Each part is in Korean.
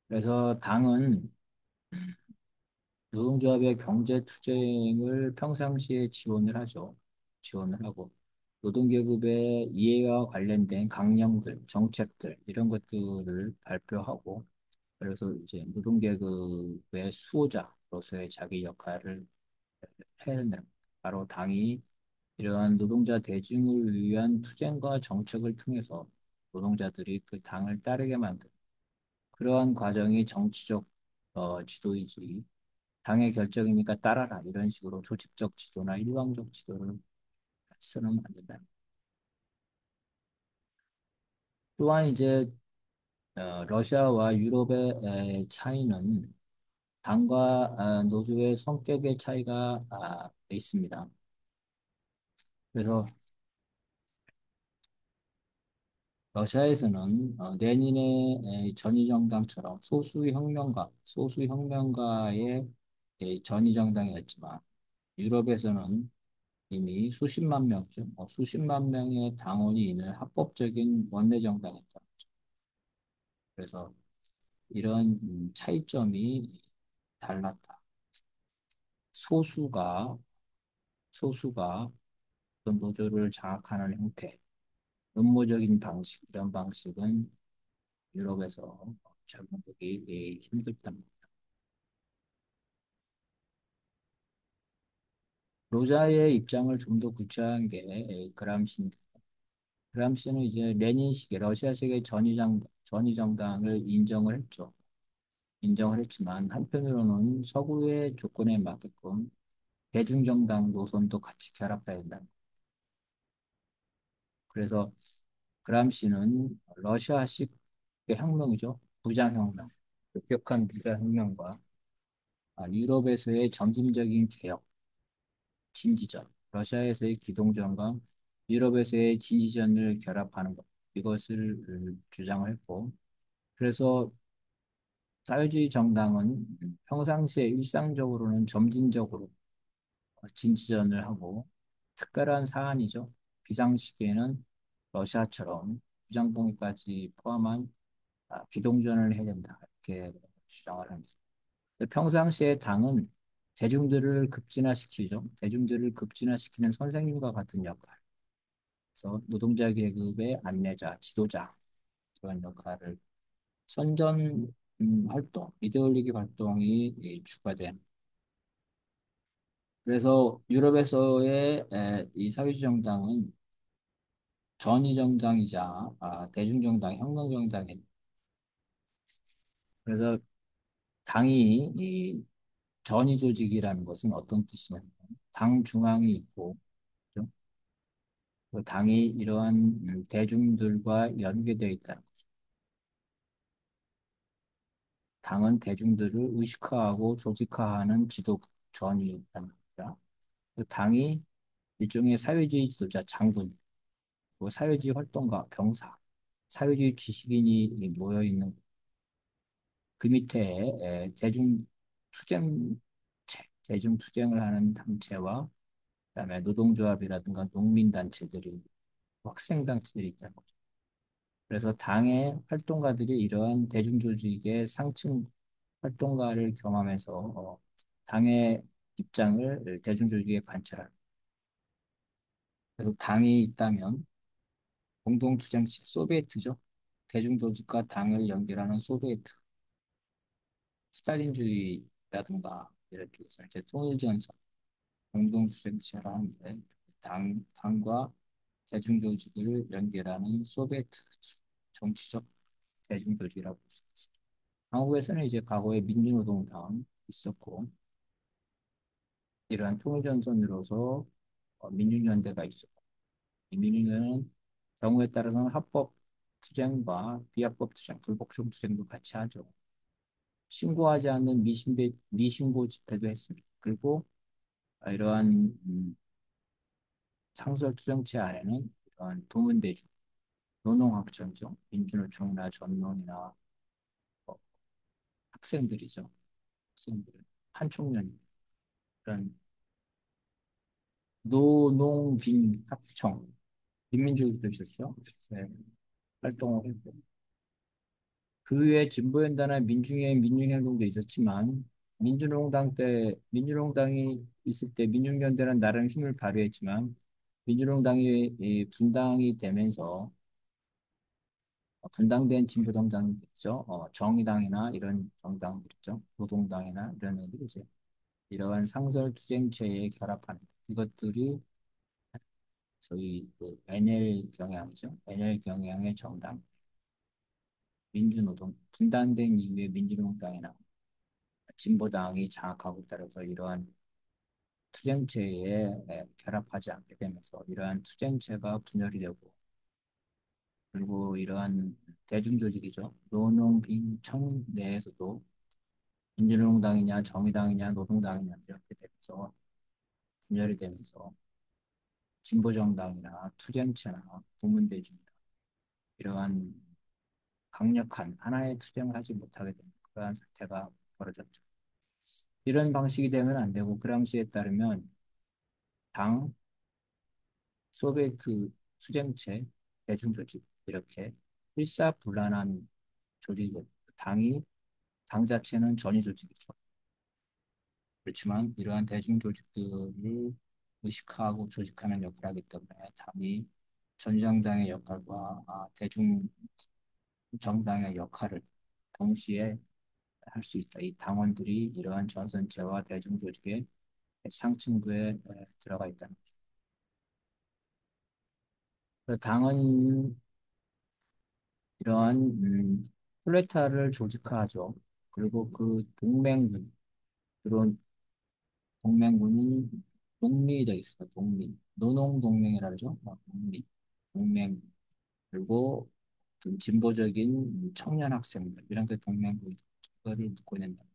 그래서 당은 노동조합의 경제 투쟁을 평상시에 지원을 하죠. 지원을 하고 노동계급의 이해와 관련된 강령들, 정책들 이런 것들을 발표하고 그래서 이제 노동계급의 수호자로서의 자기 역할을 해야 된다. 바로 당이 이러한 노동자 대중을 위한 투쟁과 정책을 통해서 노동자들이 그 당을 따르게 만든 그러한 과정이 정치적 지도이지 당의 결정이니까 따라라 이런 식으로 조직적 지도나 일방적 지도를 쓰는 안 된다. 또한 이제 러시아와 유럽의 차이는 당과 노조의 성격의 차이가 있습니다. 그래서 러시아에서는 레닌의 전위정당처럼 소수혁명가의 전위정당이었지만 유럽에서는 이미 수십만 명쯤, 수십만 명의 당원이 있는 합법적인 원내정당이었다. 그래서 이런 차이점이 달랐다. 소수가 소수가 어떤 노조를 장악하는 형태, 음모적인 방식 이런 방식은 유럽에서 적용되기 힘들다. 노자의 입장을 좀 더 구체화한 게 그람시인데 그람시는 이제 레닌식의 러시아식의 전위정당을 인정을 했죠. 인정을 했지만 한편으로는 서구의 조건에 맞게끔 대중정당 노선도 같이 결합해야 된다. 그래서 그람시는 러시아식 혁명이죠. 부장혁명, 급격한 부장혁명과 유럽에서의 점진적인 개혁, 진지전, 러시아에서의 기동전과 유럽에서의 진지전을 결합하는 것, 이것을 주장을 했고, 그래서 사회주의 정당은 평상시에 일상적으로는 점진적으로 진지전을 하고, 특별한 사안이죠. 비상시기에는 러시아처럼 무장봉위까지 포함한 기동전을 해야 된다. 이렇게 주장을 합니다. 평상시에 당은 대중들을 급진화시키죠. 대중들을 급진화시키는 선생님과 같은 역할. 그래서 노동자 계급의 안내자, 지도자 그런 역할을 선전 활동, 이데올리기 활동이 주가 된. 그래서 유럽에서의 이 사회주의 정당은 전위 정당이자 대중정당, 혁명정당이 그래서 당이 이 전위 조직이라는 것은 어떤 뜻이냐면 당 중앙이 있고 그죠? 그 당이 이러한 대중들과 연계되어 있다는 거죠. 당은 대중들을 의식화하고 조직화하는 지도 전위라는 겁니다. 그 당이 일종의 사회주의 지도자, 장군, 그 사회주의 활동가, 병사, 사회주의 지식인이 모여 있는 그 밑에 대중 투쟁체, 대중 투쟁을 하는 단체와 그다음에 노동조합이라든가 농민단체들이 학생단체들이 있다는 거죠. 그래서 당의 활동가들이 이러한 대중조직의 상층 활동가를 경험해서 당의 입장을 대중조직에 관찰하는. 그래서 당이 있다면 공동투쟁체 소비에트죠. 대중조직과 당을 연결하는 소비에트, 스탈린주의라든가 이런 쪽에서 이제 통일전선, 공동투쟁체를 하는데 당과 대중조직을 연결하는 소비에트 정치적 대중조직이라고 볼 수 있습니다. 한국에서는 이제 과거에 민주노동당 있었고 이러한 통일전선으로서 민중연대가 있었고 이 민중연대는 경우에 따라서는 합법 투쟁과 비합법 투쟁, 불복종 투쟁도 같이 하죠. 신고하지 않는 미신고 집회도 했습니다. 그리고 이러한 상설 투쟁체 안에는 이러한 도문대중, 노동학전죠. 민주노총이나 전농이나 어, 학생들이죠. 학생들, 한총련 그런 노농빈 합청, 빈민주의도 있었죠. 네, 활동을 했고. 그 외에 진보연대나 민중의 민중행동도 있었지만 민주농당이 있을 때 민중연대는 나름 힘을 발휘했지만 민주농당이 분당이 되면서 분당된 진보정당이 있죠. 정의당이나 이런 정당들 있죠. 노동당이나 이런 애들이 이제 이러한 상설투쟁체에 결합하는 이것들이 소위 그 NL 경향이죠. NL 경향의 정당, 민주노동, 분단된 이후에 민주노동당이나 진보당이 장악하고 따라서 이러한 투쟁체에 결합하지 않게 되면서 이러한 투쟁체가 분열이 되고 그리고 이러한 대중조직이죠. 노농빈청 내에서도 민주노동당이냐 정의당이냐 노동당이냐 이렇게 되면서 분열이 되면서 진보정당이나 투쟁체나 국민대중이나 이러한 강력한 하나의 투쟁을 하지 못하게 되는 그러한 사태가 벌어졌죠. 이런 방식이 되면 안 되고 그 당시에 따르면 당, 소비에트 수쟁체, 대중조직 이렇게 일사불란한 조직, 당이 당 자체는 전위 조직이죠. 그렇지만 이러한 대중조직들을 의식하고 조직하는 역할을 하기 때문에 당이 전정당의 역할과 대중정당의 역할을 동시에 할 수 있다. 이 당원들이 이러한 전선체와 대중조직의 상층부에 들어가 있다는 거죠. 그래서 당은 이러한 플레타를 조직화하죠. 그리고 그 동맹군, 그런 동맹군은 농민이 되겠습니다. 농민. 노농동맹이라 그러죠. 농민. 동맹. 그리고 좀 진보적인 청년 학생들, 이런 게 동맹군을 묶고 된다.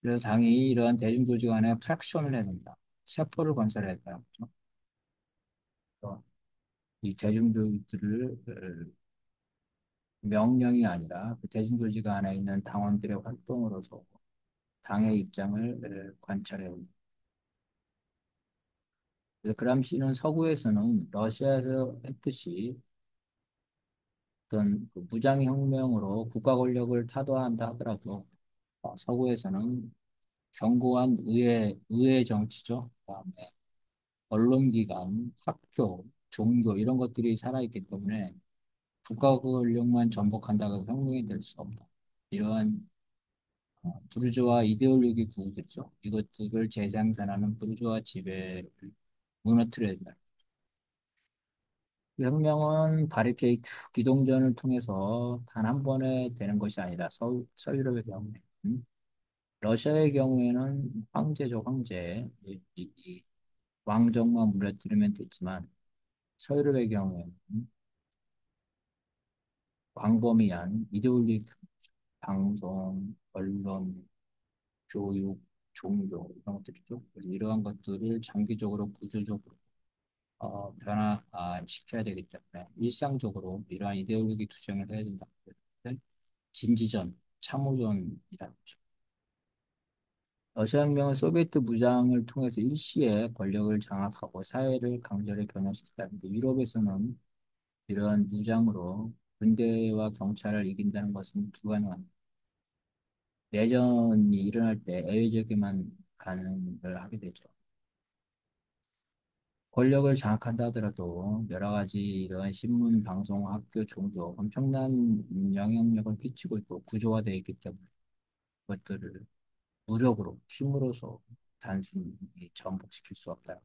그래서 당이 이러한 대중조직 안에 프랙션을 해야 된다. 세포를 건설해야 된다. 그렇죠? 그래서 이 대중조직들을 명령이 아니라 그 대중조직 안에 있는 당원들의 활동으로서 당의 입장을 관찰해 옵니다. 그래서 그람시는 서구에서는 러시아에서 했듯이 어떤 그 무장혁명으로 국가 권력을 타도한다 하더라도 서구에서는 견고한 의회 정치죠. 그다음에 언론기관, 학교, 종교 이런 것들이 살아있기 때문에 국가 권력만 전복한다고 해서 혁명이 될 수 없다. 이러한 부르주아 이데올로기 구조죠. 이것들을 재생산하는 부르주아 지배를 무너뜨려야 된다. 그 혁명은 바리케이트, 기동전을 통해서 단 한 번에 되는 것이 아니라 서유럽의 경우에 러시아의 경우에는 황제죠, 황제. 이 왕정만 무너뜨리면 됐지만 서유럽의 경우에는 광범위한 이데올로기, 방송, 언론, 교육, 종교 이런 것들이죠. 그래서 이러한 것들을 장기적으로 구조적으로 변화시켜야 되기 때문에 일상적으로 이러한 이데올로기 투쟁을 해야 된다. 진지전, 참호전이라는 거죠. 러시아혁명은 소비에트 무장을 통해서 일시에 권력을 장악하고 사회를 강제로 변화시켰다는데 유럽에서는 이러한 무장으로 군대와 경찰을 이긴다는 것은 불가능합니다. 내전이 일어날 때 애외적에만 가능을 하게 되죠. 권력을 장악한다 하더라도 여러 가지 이러한 신문, 방송, 학교, 종교 엄청난 영향력을 끼치고 있고 구조화되어 있기 때문에 그것들을 무력으로, 힘으로서 단순히 전복시킬 수 없다.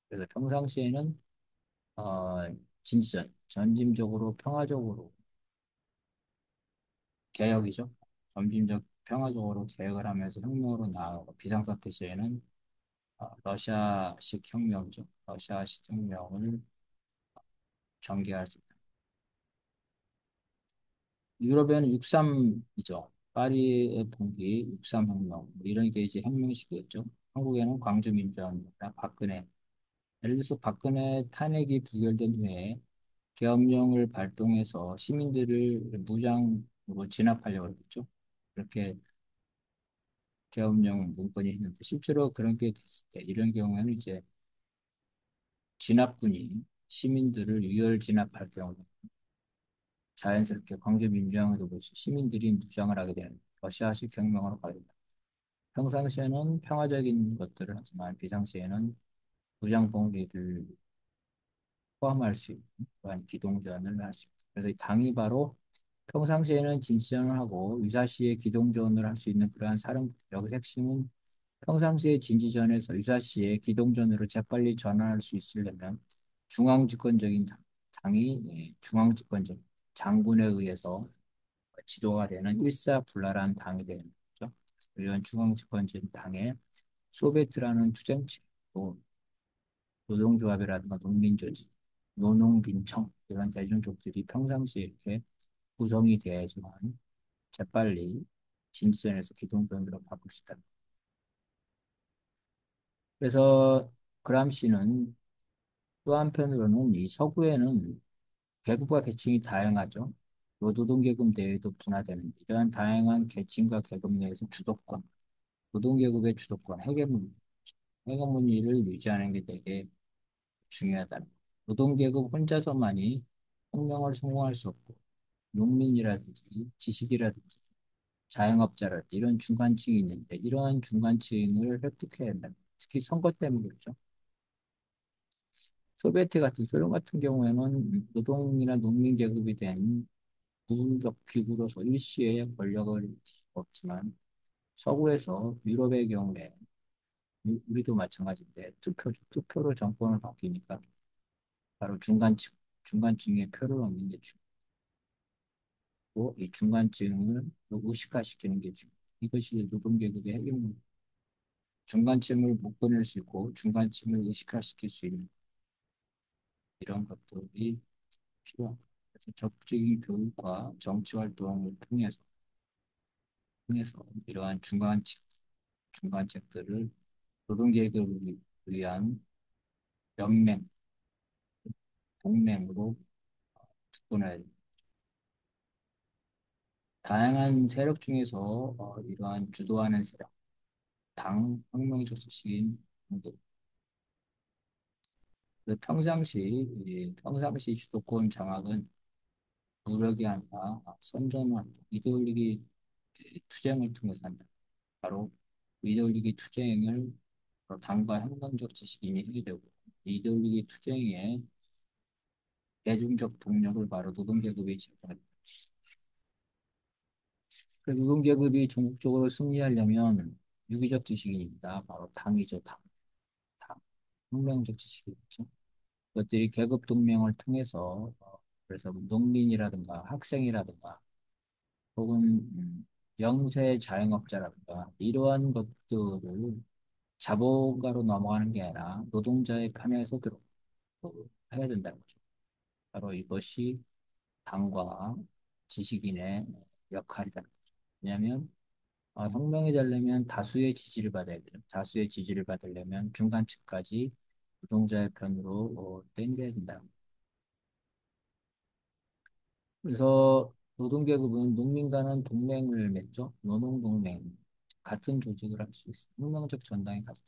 그래서 평상시에는 어, 전짐적으로 평화적으로 개혁이죠. 점진적 평화적으로 개혁을 하면서 혁명으로 나아가고 비상사태 시에는 러시아식 혁명이죠. 러시아식 혁명을 전개할 수 있다. 유럽에는 6.3이죠. 파리의 봉기, 6.3 혁명, 뭐 이런 게 이제 혁명식이었죠. 한국에는 광주민주화운동이나 박근혜. 예를 들어서 박근혜 탄핵이 부결된 후에 계엄령을 발동해서 시민들을 무장으로 진압하려고 했죠. 그렇게 계엄령 문건이 있는데 실제로 그런 게 됐을 때 이런 경우에는 이제 진압군이 시민들을 유혈 진압할 경우 자연스럽게 광주 민주화운동 도 시민들이 무장을 하게 되는 러시아식 혁명으로 가게 됩니다. 평상시에는 평화적인 것들을 하지만 비상시에는 무장 봉기를 포함할 수 있는 그러한 기동전을 할 수 있다. 그래서 이 당이 바로 평상시에는 진지전을 하고 유사시에 기동전을 할 수 있는 그러한 사령부. 여기 핵심은 평상시에 진지전에서 유사시에 기동전으로 재빨리 전환할 수 있으려면 중앙집권적인 당이 중앙집권적 장군에 의해서 지도가 되는 일사불란한 당이 되는 거죠. 이런 중앙집권적인 당에 소비에트라는 투쟁체, 또 노동조합이라든가 농민조직, 노농빈청 이런 대중족들이 평상시에 이렇게 구성이 돼야지만 재빨리 진지전에서 기동전으로 바꿀 수 있다. 그래서 그람시는 또 한편으로는 이 서구에는 계급과 계층이 다양하죠. 노동계급 내에도 분화되는 이러한 다양한 계층과 계급 내에서 주도권, 노동계급의 주도권, 헤게모니를 유지하는 게 되게 중요하다. 노동계급 혼자서만이 혁명을 성공할 수 없고 농민이라든지 지식이라든지 자영업자라든지 이런 중간층이 있는데 이러한 중간층을 획득해야 한다. 특히 선거 때문에 그렇죠. 소련 같은 경우에는 노동이나 농민 계급이 된 부분적 기구로서 일시에 권력을 없지만 서구에서 유럽의 경우에 우리도 마찬가지인데 투표로 정권을 바뀌니까 바로 중간층의 표를 얻는 게 중요하고 이 중간층을 의식화시키는 게 중요해요. 이것이 노동계급의 핵입니다. 중간층을 묶어낼 수 있고 중간층을 의식화시킬 수 있는 이런 것들이 필요합니다. 그래서 적극적인 교육과 정치 활동을 통해서 이러한 중간층들을 노동계급을 위한 연맹, 동맹으로 바꿔놔야 됩니다. 다양한 세력 중에서 이러한 주도하는 세력, 혁명적 지식인 분들, 평상시 주도권 장악은 무력이 아니라 선전활동, 이데올로기 투쟁을 통해서 한다. 바로 이데올로기 투쟁을 당과 혁명적 지식인이 하게 되고 이데올로기 투쟁의 대중적 동력을 바로 노동계급이 제공합니다. 그 노동계급이 전국적으로 승리하려면 유기적 지식인입니다. 바로 당이죠, 당. 혁명적 지식이죠. 그것들이 계급 동맹을 통해서 그래서 농민이라든가 학생이라든가 혹은 영세 자영업자라든가 이러한 것들을 자본가로 넘어가는 게 아니라 노동자의 편에 서도록 해야 된다는 거죠. 바로 이것이 당과 지식인의 역할이다. 왜냐하면 혁명이 되려면 다수의 지지를 받아야 돼요. 다수의 지지를 받으려면 중간층까지 노동자의 편으로 땡겨야 된다. 그래서 노동계급은 농민과는 동맹을 맺죠. 노동동맹. 같은 조직을 할 수 있습니다. 혁명적 전당에 갔다.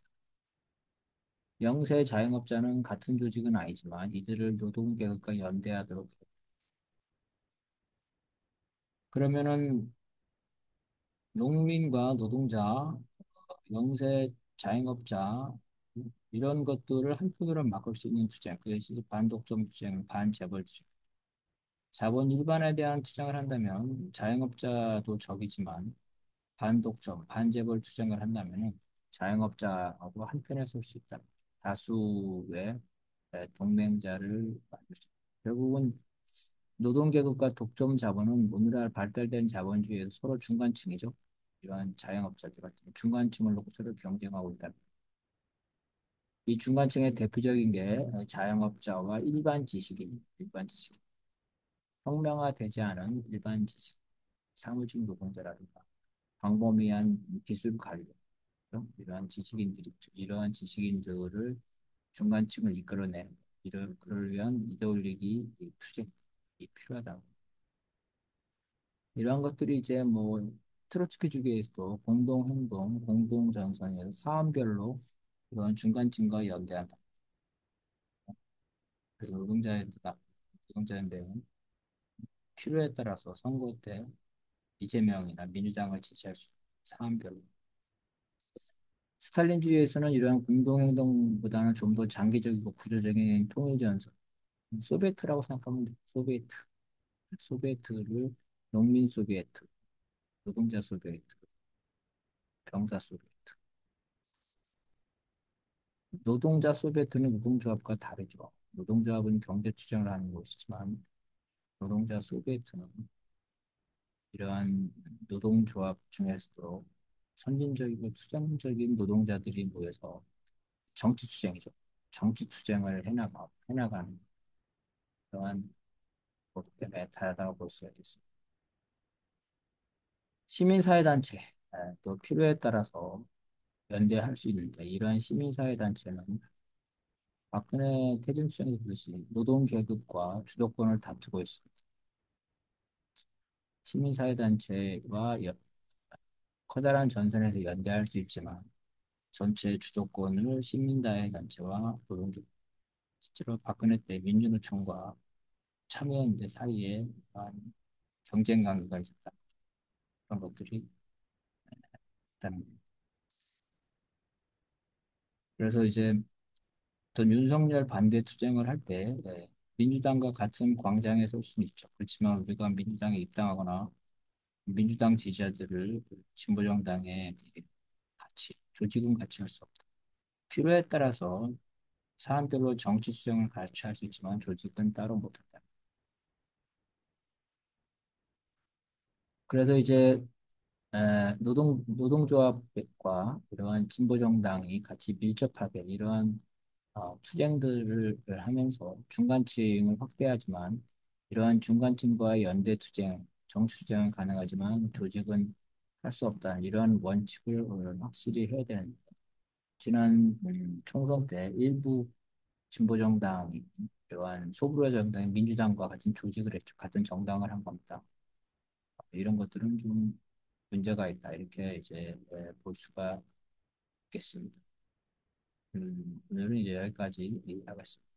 영세 자영업자는 같은 조직은 아니지만 이들을 노동계급과 연대하도록 해요. 그러면은 농민과 노동자, 영세 자영업자 이런 것들을 한편으로 막을 수 있는 투쟁, 그것이 반독점 투쟁, 반재벌 투쟁. 자본 일반에 대한 투쟁을 한다면 자영업자도 적이지만 반독점, 반재벌 투쟁을 한다면 자영업자하고 한편에 설 수 있다. 다수의 동맹자를 만들 수 있다. 결국은 노동계급과 독점 자본은 오늘날 발달된 자본주의에서 서로 중간층이죠. 이러한 자영업자들 같은 중간층을 놓고 서로 경쟁하고 있다. 이 중간층의 대표적인 게 자영업자와 일반 지식인, 혁명화되지 않은 일반 지식, 사무직 노동자라든가 광범위한 기술 관련 이러한 지식인들이 있죠. 이러한 지식인들을 중간층을 이끌어내는 그를 위한 이데올로기 투쟁이 필요하다. 이러한 것들이 이제 뭐 트로츠키 주기에서도 공동행동, 공동전선에서 사안별로 그런 중간층과 연대한다. 그래서 노동자인데요. 필요에 따라서 선거 때 이재명이나 민주당을 지지할 수 있는 사안별로. 스탈린주의에서는 이러한 공동행동보다는 좀 더 장기적이고 구조적인 통일전선, 소비에트라고 생각하면 돼. 소비에트. 소비에트를 농민 소비에트, 노동자 소비에트, 병사 소비에트. 노동자 소비에트는 노동조합과 다르죠. 노동조합은 경제 투쟁을 하는 곳이지만 노동자 소비에트는 이러한 노동조합 중에서도 선진적이고 투쟁적인 노동자들이 모여서 정치 투쟁이죠. 정치 투쟁을 해나가는 그러한 것 때문에 다르다고 볼 수가 있습니다. 시민사회단체, 또 필요에 따라서 연대할 수 있는데 이러한 시민사회단체는 박근혜 태진수장이 보듯이 노동계급과 주도권을 다투고 있습니다. 시민사회단체와 커다란 전선에서 연대할 수 있지만 전체 주도권을 시민사회단체와 노동계급, 실제로 박근혜 때 민주노총과 참여연대 사이에 그러한 경쟁 관계가 있었다. 그런 것들이 있다는 겁니다. 그래서 이제 어떤 윤석열 반대 투쟁을 할 때 민주당과 같은 광장에 설 수는 있죠. 그렇지만 우리가 민주당에 입당하거나 민주당 지지자들을 그 진보정당에 같이 조직은 같이 할 수 없다. 필요에 따라서 사안별로 정치 수정을 같이 할 수 있지만 조직은 따로 못한다. 그래서 이제 노동조합과 이러한 진보정당이 같이 밀접하게 이러한 투쟁들을 하면서 중간층을 확대하지만 이러한 중간층과의 연대 투쟁, 정치 투쟁은 가능하지만 조직은 할 수 없다는 이러한 원칙을 확실히 해야 되는 지난 총선 때 일부 진보정당이 이러한 소수의 정당인 민주당과 같은 조직을 했죠. 같은 정당을 한 겁니다. 이런 것들은 좀 문제가 있다. 이렇게 이제 볼 수가 있겠습니다. 오늘은 이제 여기까지 얘기하겠습니다.